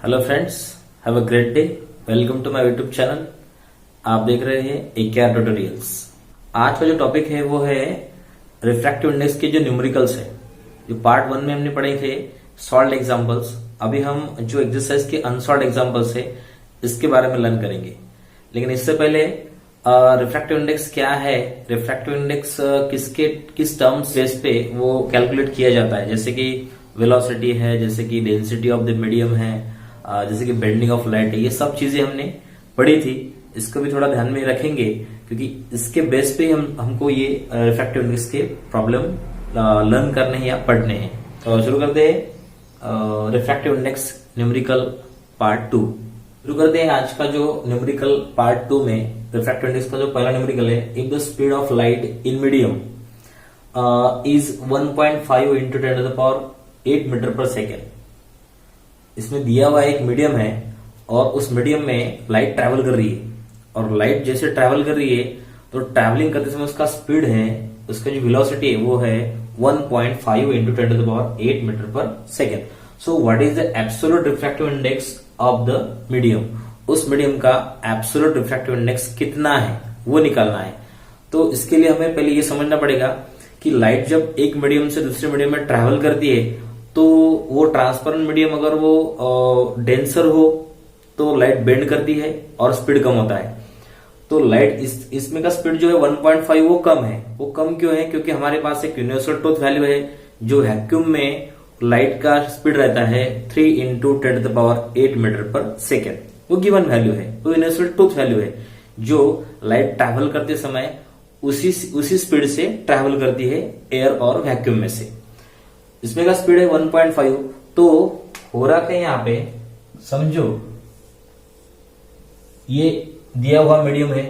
Hello friends, have a great day. Welcome to my YouTube channel. आप देख रहे हैं AKR ट्यूटोरियल्स। आज का जो टॉपिक है वो है रिफ्रैक्टिव इंडेक्स के जो न्यूमेरिकल्स है। जो पार्ट 1 में हमने पढ़े थे सॉल्व्ड एग्जांपल्स, अभी हम जो एक्सरसाइज के अनसॉल्व्ड एग्जांपल्स है इसके बारे में लर्न करेंगे। लेकिन इससे पहले रिफ्रैक्टिव इंडेक्स क्या है, रिफ्रैक्टिव इंडेक्स किस टर्म्स बेस पे वो कैलकुलेट किया जाता है, जैसे कि वेलोसिटी है, जैसे कि डेंसिटी ऑफ द मीडियम है, जैसे कि बेंडिंग ऑफ लाइट है, ये सब चीजें हमने पढ़ी थी। इसको भी थोड़ा ध्यान में रखेंगे क्योंकि इसके बेस पे हमको ये रिफ्रैक्टिव इंडेक्स के प्रॉब्लम लर्न करने हैं या पढ़ने हैं। तो शुरू करते हैं रिफ्रैक्टिव इंडेक्स न्यूमेरिकल पार्ट 2। शुरू करते हैं आज का जो न्यूमेरिकल पार्ट 2 में रिफ्रैक्टिव इंडेक्स का जो पहला न्यूमेरिकल है, if the speed of light in medium is 1.5 into 10 to the power 8 metre per second. इसमें दिया हुआ एक मीडियम है और उस मीडियम में लाइट ट्रैवल कर रही है, और लाइट जैसे ट्रैवल कर रही है तो ट्रैवलिंग करते समय उसका स्पीड है, उसका जो वेलोसिटी है वो है 1.5 into 10 to the power 8 metre per second. So what is the absolute refractive index of the medium? उस मीडियम का एब्सोल्यूट रिफ्रैक्टिव इंडेक्स कितना है वो निकालना है। तो इसके लिए हमें पहले ये समझना पड़ेगा कि लाइट जब एक मीडियम से दूसरे मीडियम में ट्रैवल करती है तो वो ट्रांसपेरेंट मीडियम अगर वो डेंसर हो तो लाइट बेंड करती है और स्पीड कम होता है। तो लाइट इसमें का स्पीड जो है 1.5 वो कम है। वो कम क्यों है? क्योंकि हमारे पास एक यूनिवर्सल ट्रूथ वैल्यू है। जो वैक्यूम में लाइट का स्पीड रहता है 3 into 10 to the power 8 metre per second, वो गिवन वैल्यू है, वो यूनिवर्सल ट्रूथ वैल्यू है जो लाइट ट्रैवल करते समय उसी स्पीड से ट्रैवल करती है एयर और वैक्यूम में से। इसमें का स्पीड है 1.5। तो हो रहा है यहां पे, समझो ये दिया हुआ मीडियम है,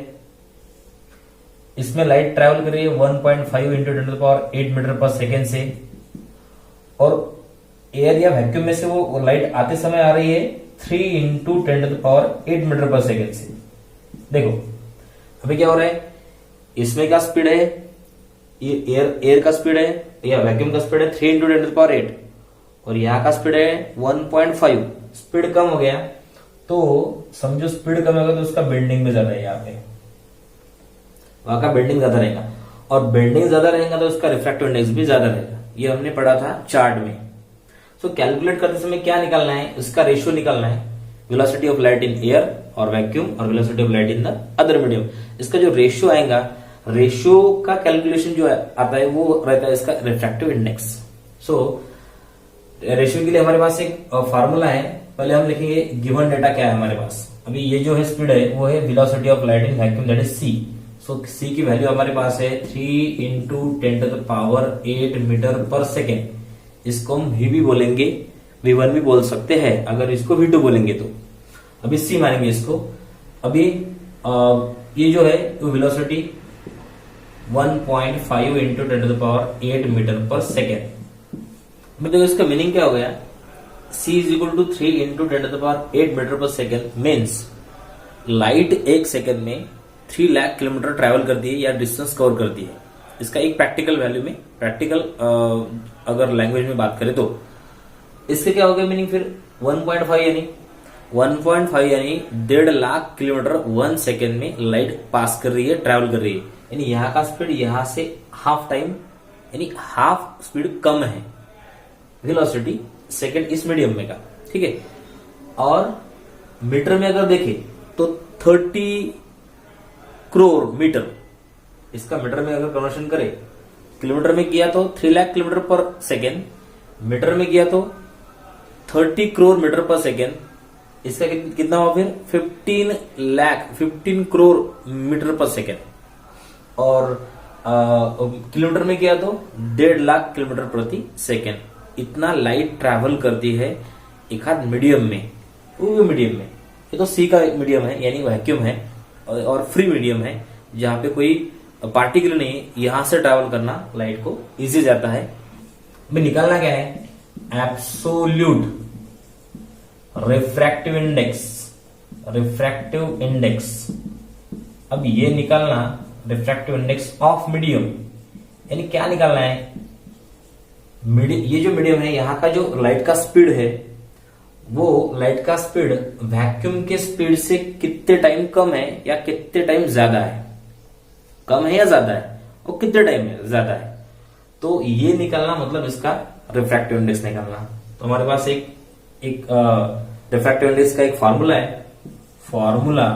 इसमें लाइट ट्रैवल कर रही है 1.5 into 10 to the power 8 metre per second से, और एयर या वैक्यूम में से वो लाइट आते समय आ रही है 3 into 10 to the power 8 metre per second से। देखो अभी क्या हो रहा है, इसमें क्या स्पीड है, ये एयर का स्पीड है या वैक्यूम का स्पीड है 3 इंटू 10 टू द पावर 8, और यहां का स्पीड है 1.5। स्पीड कम हो गया तो समझो स्पीड कम होगा तो उसका बेंडिंग भी ज्यादा है, यहाँ पे वहां का बेंडिंग ज्यादा रहेगा, और बेंडिंग ज्यादा रहेगा तो उसका रिफ्रैक्टिव इंडेक्स भी ज्यादा रहेगा। ये हमने पढ़ा था चार्ट में। सो कैलकुलेट करते समय क्या निकालना है, उसका रेशियो निकालना है, velocity of light in air और वैक्यूम और velocity of light in the other medium. इसका जो रेशियो आएगा, रेशियो का कैलकुलेशन जो आता है वो रहता है इसका रिफ्रैक्टिव इंडेक्स। सो रेशियो के लिए हमारे पास एक फार्मूला है। पहले हम लिखेंगे गिवन डेटा क्या है हमारे पास। अभी ये जो है स्पीड है वो है velocity of light in vacuum, that is c। So c की वैल्यू हमारे पास है 3 into 10 to the power 8 metre per second. इसको हम v भी बोलेंगे, v1 भी बोल सकते हैं अगर इसको v2 बोलेंगे तो। अभी c मानेंगे इसको। अभी ये जो है velocity 1.5 into 10 to the power 8 metre per second. देखो इसका मीनिंग क्या हो गया, c is equal to 3 into 10 to the power 8 metre per second means light एक सेकेंड में 3 लाख किलोमीटर ट्रैवल करती है या डिस्टेंस कवर करती है। इसका एक प्रैक्टिकल वैल्यू में, प्रैक्टिकल अगर लैंग्वेज में बात करें तो इससे क्या हो गया मीनिंग, फिर 1.5 यानी 1.5 लाख किलोमीटर 1 सेकेंड में लाइट पास कर रही है, ट्रैवल कर रही है। यानी यहाँ का स्पीड यहाँ से हाफ टाइम यानी हाफ स्पीड कम है वेलोसिटी सेकेंड इस मीडियम में का, ठीक है। और मीटर में अगर देखें तो 30 करोड़ मीटर, इसका मीटर में अगर कन्वर्शन करें, किलोमीटर में किया तो 3 लाख किलोमीटर पर सेकेंड, मीटर में किया तो 30 करोड़ मीटर पर सेकेंड। इसका कितना हुआ फिर 15 करोड़ मीटर पर सेकेंड, और किलोमीटर में किया तो 1.5 लाख किलोमीटर प्रति सेकेंड। इतना लाइट ट्रैवल करती है एक हाथ मीडियम में, वो मीडियम में, ये तो सी का मीडियम है यानी वैक्यूम है और फ्री मीडियम है जहां पे कोई पार्टिकल नहीं, यहां से ट्रैवल करना लाइट को इजी जाता है। अभी निकालना क्या है, absolute refractive index, refractive index. अब ये निकालना रिफ्रैक्टिव इंडेक्स ऑफ मीडियम, यानी क्या निकालना है, ये जो मीडियम है यहाँ का जो लाइट का स्पीड है वो लाइट का स्पीड वैक्यूम के स्पीड से कितने टाइम कम है या कितने टाइम ज्यादा है, कम है या ज्यादा है, और कितने टाइम में ज्यादा है, तो ये निकालना मतलब इसका रिफ्रैक्टिव इंडेक्स निकालना। तो हमारे पास एक रिफ्रैक्टिव इंडेक्स का एक फॉर्मूला है, फॉर्मूला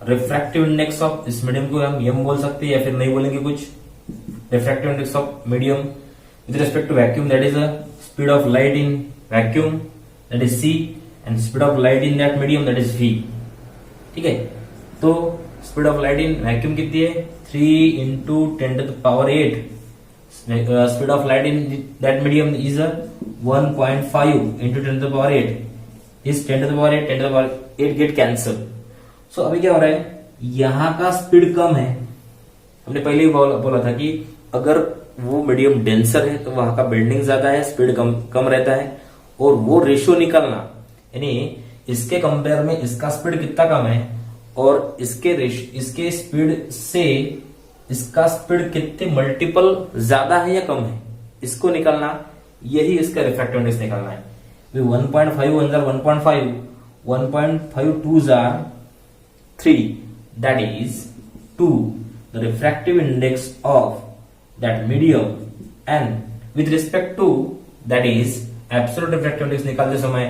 रिफ्रैक्टिव इंडेक्स ऑफ इस मीडियम को हम यम बोल सकते हैं या फिर नहीं बोलेंगे कुछ। Refractive index of medium with respect to vacuum, that is the speed of light in vacuum, that is C, and speed of light in that medium, that is V. ठीक है, तो speed of light in vacuum कितनी है, 3 into 10 to the power 8. Speed of light in that medium is 1.5 into 10 to the power 8. Is 10 to the power 8, 10 to the power 8 get cancel. So अभी क्या हो रहा है, यहाँ का स्पीड कम है। हमने पहले ही बोला था कि अगर वो मीडियम डेंसर है तो वहां का बेंडिंग ज्यादा है, स्पीड कम रहता है, और वो रेशियो निकालना, यानी इसके कंपेयर में इसका स्पीड कितना कम है और इसके स्पीड से इसका स्पीड कितने मल्टीपल ज्यादा है या कम है, इसको निकालना, यही इसका रिफ्रैक्टिव इंडेक्स निकालना है। 1.5 अंदर 1.5, 1.5 2s are 3, that is 2, the refractive index of that medium, and with respect to that is absolute refractive index निकालते समय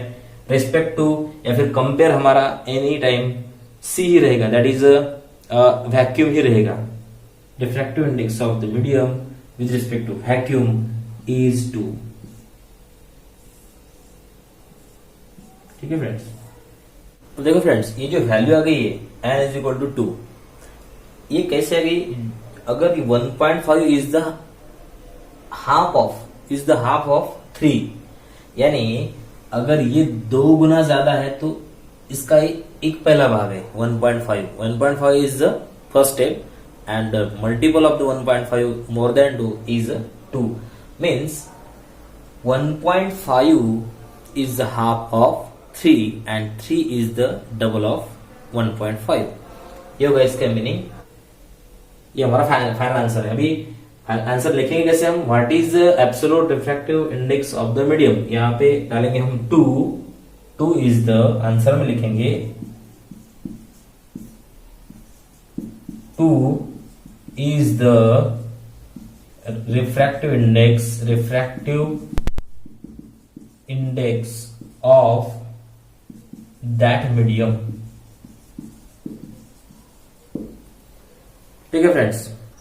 respect to या फिर कंपेयर हमारा एनी टाइम सी ही रहेगा, दैट इज वैक्यूम ही रहेगा। Refractive index of the medium with respect to vacuum is 2। ठीक है फ्रेंड्स, तो देखो फ्रेंड्स, ये जो वैल्यू आ गई है n इज इक्वल टू 2, ये कैसे आ गई, अगर 1.5 इज द हाफ ऑफ 3, यानी अगर ये 2 गुना ज्यादा है तो इसका एक पहला भाग है 1.5 is the first step, and multiple of the 1.5 more than 2 is 2, means 1.5 is the half of 3 and 3 is the double of 1.5। ये होगा इसका मीनिंग, ये हमारा फाइनल आंसर है। अभी आंसर लिखेंगे कैसे हम, what is absolute refractive index of the medium, यहाँ पे डालेंगे हम 2 इज द आंसर में लिखेंगे 2 is the refractive index of that medium। ठीक है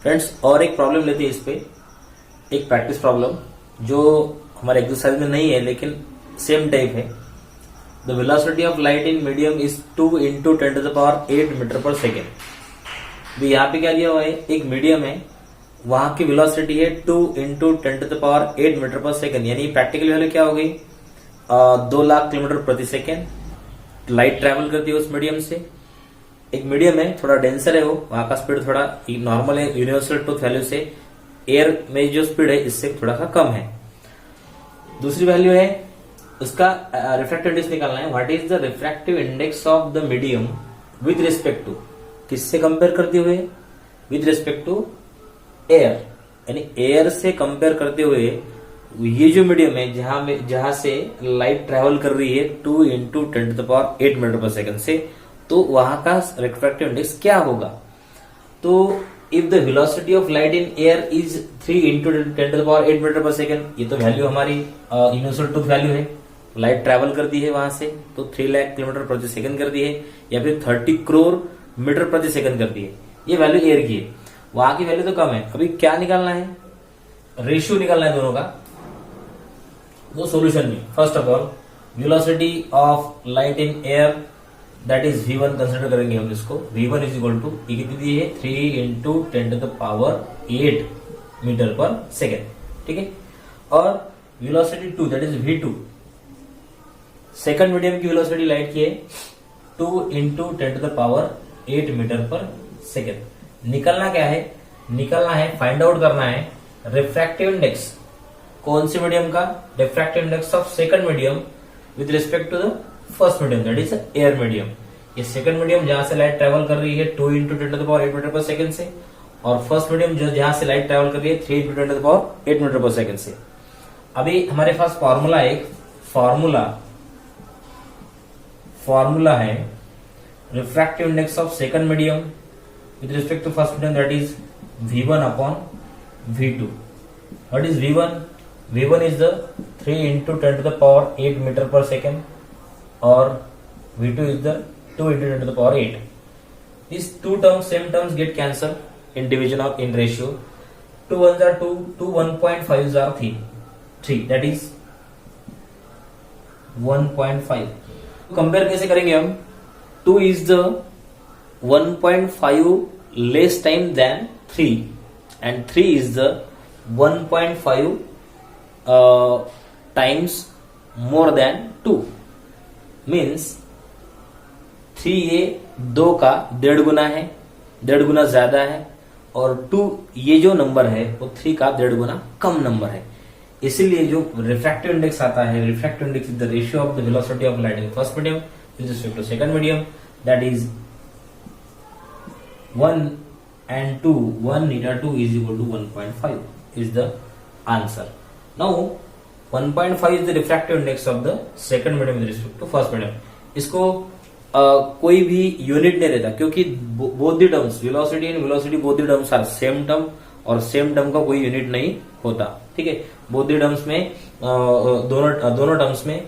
फ्रेंड्स, और एक प्रॉब्लम लेते हैं इस पे, एक प्रैक्टिस प्रॉब्लम जो हमारे एक्सरसाइज में नहीं है लेकिन सेम टाइप है। The velocity of light in medium is 2 into 10 to the power 8 metre per second. यहाँ पे क्या दिया हुआ है, एक मीडियम है, वहां की वेलोसिटी है 2 into 10 to the power 8 metre per second, यानी प्रैक्टिकल वैल्यू क्या हो गई, 2 लाख किलोमीटर प्रति सेकेंड लाइट ट्रेवल करती है उस मीडियम से। एक मीडियम है, थोड़ा डेंसर है, वो वहां का स्पीड थोड़ा नॉर्मल है, यूनिवर्सल ट्रूथ वैल्यू से एयर में जो स्पीड है इससे थोड़ा सा कम है। दूसरी वैल्यू है उसका रिफ्रैक्टिव इंडेक्स निकालना है, what is the refractive index of the medium with respect to, किससे कंपेयर करते हुए, विद रिस्पेक्ट टू एयर, यानी एयर से कंपेयर करते हुए ये जो मीडियम है जहां से लाइट ट्रेवल कर रही है 2 into 10 to the power 8 metre per second से, तो वहां का रिफ्रैक्टिव इंडेक्स क्या होगा। तो if the velocity of light in air is 3 into 10 to the power 8 metre per second, ये तो वैल्यू हमारी यूनिवर्सल ट्रूथ वैल्यू है, लाइट ट्रेवल करती है वहां से तो 3 लाख किलोमीटर प्रति सेकंड करती है, या फिर 30 करोड़ मीटर प्रति सेकंड करती है, ये वैल्यू एयर की है, वहां की वैल्यू तो कम है। अभी क्या निकालना है, रेशियो निकालना है दोनों का। दो सोल्यूशन में, first of all velocity of light in air that is v1 consider करेंगे हम इसको, v1 इज इक्वल टू कितनी दी है 3 into 10 to the power 8 metre per second, ठीक है, और velocity 2 that is v2, second medium की वेलोसिटी लाइट की है 2 into 10 to the power 8 metre per second. निकलना क्या है, निकलना है, फाइंड आउट करना है रिफ्रैक्टिव इंडेक्स, कौन से मीडियम का, refractive index of second medium with respect to the first medium that is air medium. ये सेकंड मीडियम जहां से लाइट ट्रेवल कर रही है 2 into 10 to the power 8 metre per second से, और फर्स्ट मीडियम जो जहां से लाइट ट्रेवल कर रही है 3 into 10 to the power 8 metre per second से। अभी हमारे पास फॉर्मूला एक फॉर्मूला है refractive index of second medium with respect to first medium, that is V1 upon V2. What is V1? V1 is the 3 into 10 to the power 8 meter per second, or V2 is the 2 into 10 to the power 8. These two terms, same terms get cancelled in division or in ratio. 2 ones are 2, 2 1.5s are 3. That is 1.5. Compare कैसे करेंगे हम? 2 is the 1.5 less time than 3 and 3 is the 1.5 times more than 2. Means 3 ये 2 का 1.5 गुना है, 1.5 गुना ज्यादा है, और 2 ये जो नंबर है वो 3 का 1.5 गुना कम नंबर है. इसीलिए जो रिफ्रैक्टिव इंडेक्स आता है, refractive index is the ratio of the velocity of light in first medium with respect to second medium, that is 1 and 2, 1 eta 2 is equal to 1.5 is the answer. Now 1.5 is the refractive index of the second medium with respect to first medium. इसको कोई भी unit नहीं रहता, क्योंकि both the terms velocity and velocity both the terms are same term, और same term का कोई unit नहीं होता. ठीक है, both the terms में दोनों टर्म्स में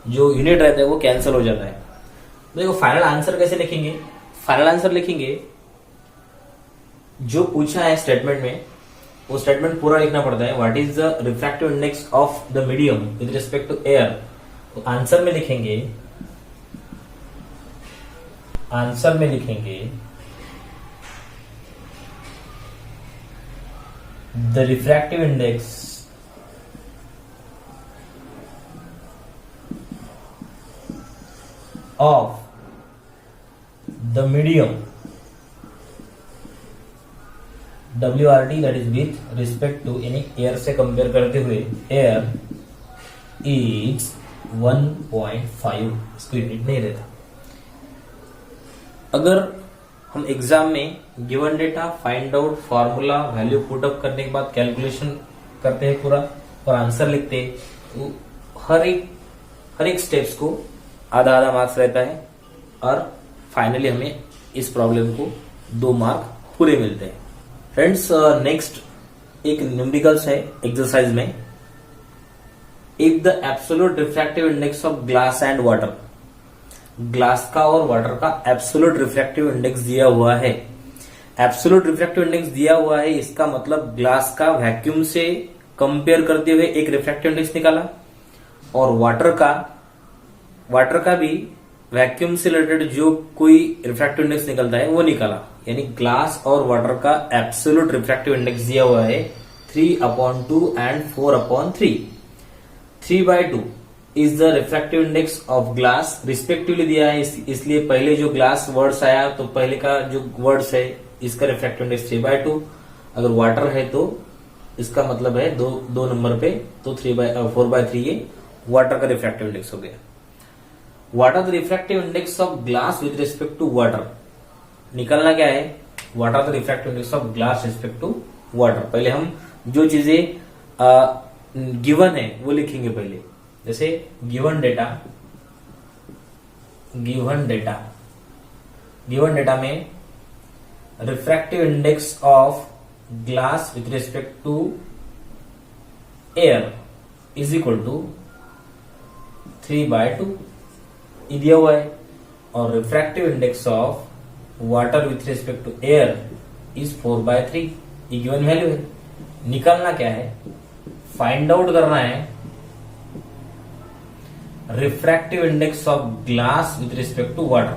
जो यूनिट रहता है वो कैंसिल हो जाता है. देखो फाइनल आंसर कैसे लिखेंगे? फाइनल आंसर लिखेंगे जो पूछा है स्टेटमेंट में, वो स्टेटमेंट पूरा लिखना पड़ता है. What is the refractive index of the medium with respect to air. तो आंसर में लिखेंगे the refractive index of the medium WRT, that is with respect to यानी एयर से कंपेयर करते हुए एयर इज 1.5. इसको यूनिट नहीं रहता. अगर हम एग्जाम में given data find out formula value put up करने के बाद कैलकुलेशन करते हैं पूरा और आंसर लिखते हैं, तो हर एक स्टेप्स को आधा आधा मार्क्स रहता है, और फाइनली हमें इस प्रॉब्लम को 2 मार्क पूरे मिलते हैं. फ्रेंड्स, नेक्स्ट एक न्यूमेरिकल्स है एक्सरसाइज में. If the absolute refractive index of glass and water, glass का और वाटर का एब्सोल्यूट रिफ्रैक्टिव इंडेक्स दिया हुआ है. एब्सोल्यूट रिफ्रैक्टिव इंडेक्स दिया हुआ है, इसका मतलब ग्लास का वैक्यूम से कंपेयर करते हुए एक रिफ्रैक्टिव इंडेक्स निकाला, और वाटर का भी वैक्यूम से रिलेटेड जो कोई रिफ्रैक्टिव इंडेक्स निकलता है वो निकाला. यानी ग्लास और वाटर का एब्सोल्यूट रिफ्रैक्टिव इंडेक्स दिया हुआ है 3/2 and 4/3. 3/2 is the refractive index of glass respectively दिया है, इसलिए पहले जो ग्लास वर्ड्स आया तो पहले का जो वर्ड्स है इसका रिफ्रैक्टिव इंडेक्स 3/2. अगर वाटर है तो इसका मतलब है दो नंबर पे, तो 4/3 ये वाटर का रिफ्रैक्टिव इंडेक्स हो गया. What are the refractive index of glass with respect to water. निकलना क्या है? What are the refractive index of glass respect to water. पहले हम जो चीजें गिवन है वो लिखेंगे पहले. जैसे गिवन डेटा में refractive index of glass with respect to air is equal to 3/2 दिया हुआ है, और refractive index of water with respect to air is 4/3. ये गिवन वैल्यू है. निकालना क्या है? फाइंड आउट करना है refractive index of glass with respect to water.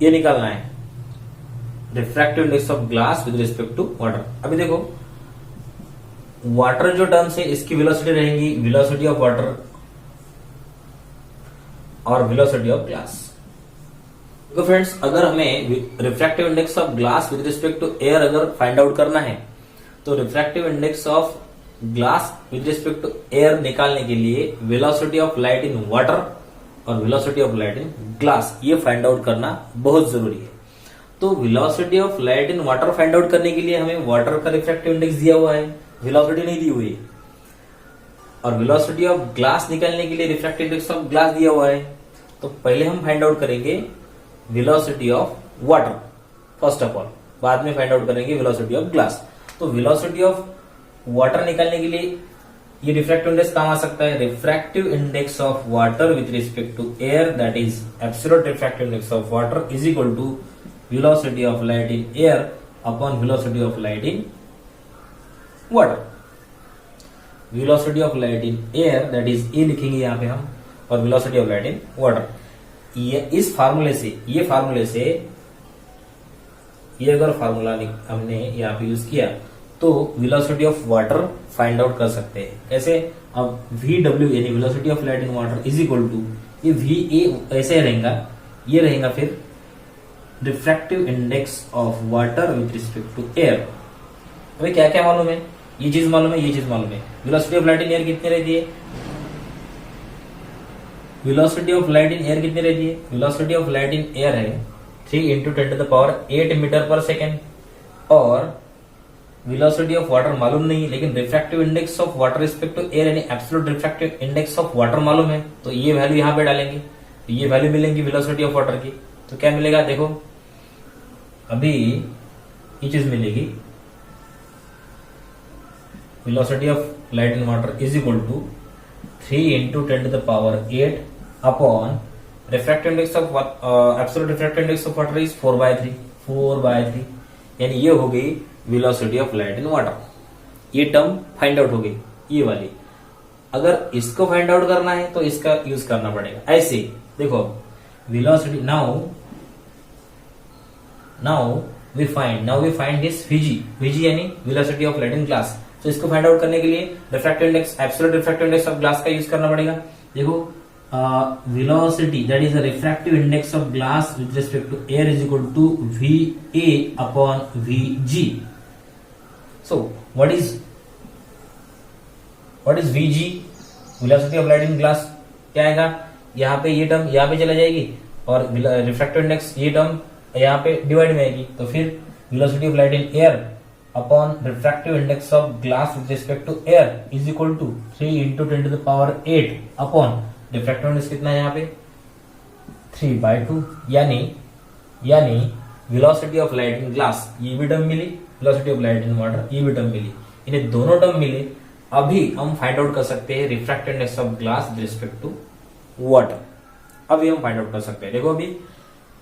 ये निकालना है refractive index of glass with respect to water. अभी देखो वाटर जो टर्म्स है इसकी वेलोसिटी रहेगी वेलोसिटी ऑफ वाटर और वेलोसिटी ऑफ ग्लास. तो फ्रेंड्स, अगर हमें refractive index of glass with respect to air अगर फाइंड आउट करना है, तो refractive index of glass with respect to air निकालने के लिए velocity of light in water और velocity of light in glass ये फाइंड आउट करना बहुत जरूरी है. तो velocity of light in water find out करने के लिए हमें वाटर का रिफ्रैक्टिव इंडेक्स दिया हुआ है, वेलोसिटी नहीं दी हुई है। और वेलोसिटी ऑफ ग्लास निकालने के लिए रिफ्रैक्टिव इंडेक्स ऑफ ग्लास दिया हुआ है। तो पहले हम फाइंड आउट करेंगे velocity of water first of all, बाद में फाइंड आउट करेंगे वेलोसिटी ऑफ ग्लास। तो वेलोसिटी ऑफ वाटर निकालने के लिए ये रिफ्रैक्टिव इंडेक्स काम आ सकता है। Refractive index of water with respect to air, that is absolute refractive index of water is equal to velocity of light in air upon velocity of light in water. velocity of light in air that is A लिखेंगे यहाँ पे हम, और velocity of light in water। ये इस फार्मूले से ये अगर फार्मूला हमने यहाँ पे यूज किया तो velocity of water find out कर सकते हैं। कैसे? अब VW यानी velocity of light in water is equal to ये VA ऐसे रहेगा, ये रहेगा फिर refractive index of water with respect to air. अभी क्या क्या मालूम है? ये चीज मालूम है, ये चीज मालूम है। Velocity of light in air कितनी रहती है? Velocity of light in air कितनी रहती है? Velocity of light in air है 3 × 10⁸ मीटर पर सेकेंड। और वेलोसिटी ऑफ वाटर मालूम नहीं, लेकिन refractive index of water respect to air यानी absolute refractive index of water मालूम है। तो ये वैल्यू यहाँ पे डालेंगे, तो ये वैल्यू मिलेंगी वेलोसिटी ऑफ वाटर की। तो क्या मिलेगा? देखो अभी ये चीज मिलेगी, velocity of light in water is equal to 3 × 10⁸ upon refractive index of absolute refractive index of water is 4/3, यानी ये हो गई velocity of light in water. ये टर्म फाइंड आउट हो गई, ये वाली। अगर इसको फाइंड आउट करना है तो इसका यूज करना पड़ेगा। ऐसे देखो velocity now we find this Vg यानी velocity of light in glass. तो इसको फाइंड आउट करने के लिए refractive index absolute refractive index of glass का यूज करना पड़ेगा। देखो velocity that is the refractive index of glass with respect to air is equal to VA upon Vg। So what is Vg? Velocity of light in glass क्या आएगा? यहाँ पे ये term यहाँ पे चला जाएगी और रिफ्रैक्टिव इंडेक्स ये टर्म यहाँ पे डिवाइड में आएगी। तो फिर velocity of light in air upon refractive index of glass with respect to air is equal to 3 × 10⁸ upon refractive index कितना है यहाँ पे 3/2, यानी velocity of light in glass ये भी टर्म मिली, velocity of light in water ये भी टर्म मिली, इन्हें दोनों टर्म मिले। अभी हम फाइंड आउट कर सकते हैं refractive index of glass with respect to water. अभी हम फाइंड आउट कर सकते हैं। देखो अभी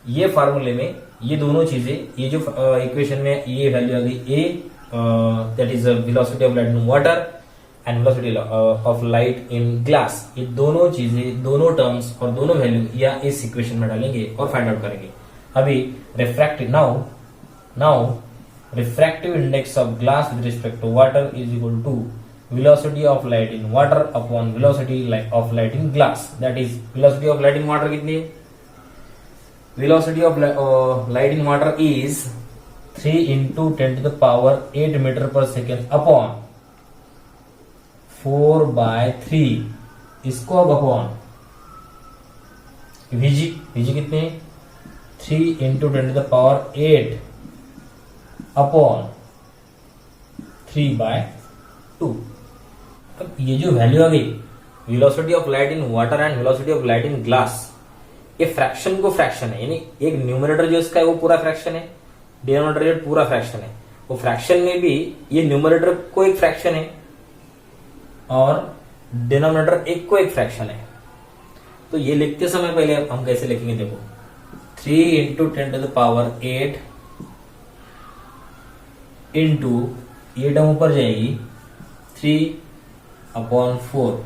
ये फार्मूले में ये दोनों चीजें, ये जो इक्वेशन में ये वैल्यू आ गई ए, that is velocity of light in water and velocity of light in glass, ये दोनों चीजें, दोनों टर्म्स और दोनों वैल्यू या इस इक्वेशन में डालेंगे और फाइंड आउट करेंगे। अभी refractive now refractive index of glass with respect to water is equal to velocity of light in water upon velocity of light in glass, that is velocity of light in water कितनी है? velocity of light in water is 3 × 10⁸ metre per second upon 4/3, इसको अब upon Vg कितने? 3 × 10⁸ upon 3/2। अब ये जो value आ गई velocity of light in water and velocity of light in glass, ये फ्रैक्शन को फ्रैक्शन है, यानी एक न्यूमरेटर जो इसका है वो पूरा फ्रैक्शन है, डिनोमिनेटर पूरा फ्रैक्शन है। वो फ्रैक्शन में भी ये न्यूमरेटर को एक फ्रैक्शन है और डिनोमिनेटर एक को एक फ्रैक्शन है। तो ये लिखते समय पहले हम कैसे लिखेंगे? देखो 3 × 10⁸ इंटू ये टर्म ऊपर जाएगी 3/4,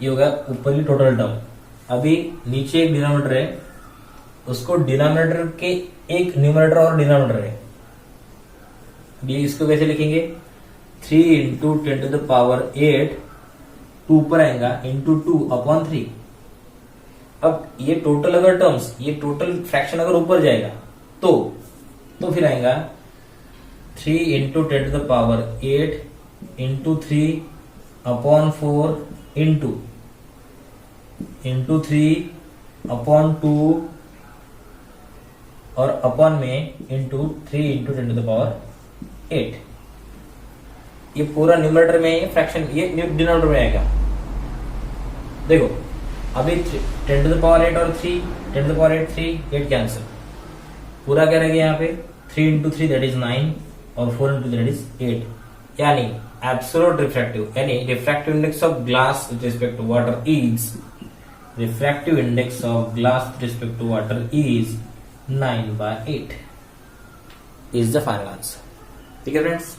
ये हो गया ऊपर की टोटल टर्म। अभी नीचे एक डिनोमिनेटर है, उसको डिनोमिनेटर के एक न्यूमरेटर और डिनोमिनेटर है, ये इसको कैसे लिखेंगे? 3 × 10⁸, 2 ऊपर आएगा इंटू 2/3। अब ये टोटल अगर टर्म्स, ये टोटल फ्रैक्शन अगर ऊपर जाएगा तो फिर आएगा 3 × 10⁸ इंटू 3/4 इंटू 3/2 और अपॉन में into 3 into 10 to the power 8। ये पूरा न्यूमरेटर में फ्रैक्शन, ये डिनोमिनेटर में आएगा। देखो अभी 10 टू द पावर 8 और 3, 10 टू द पावर 8 3, 8 कैंसिल, पूरा क्या रहेगा यहाँ पे 3 इंटू 3 दैट इज 9 और 4 इंटू दैट इज 8। यानी एब्सोल्यूट रिफ्रैक्टिव, यानी refractive index of glass with respect to water is, refractive index of glass with respect to water is 9/8 is the final answer. ठीक है फ्रेंड्स।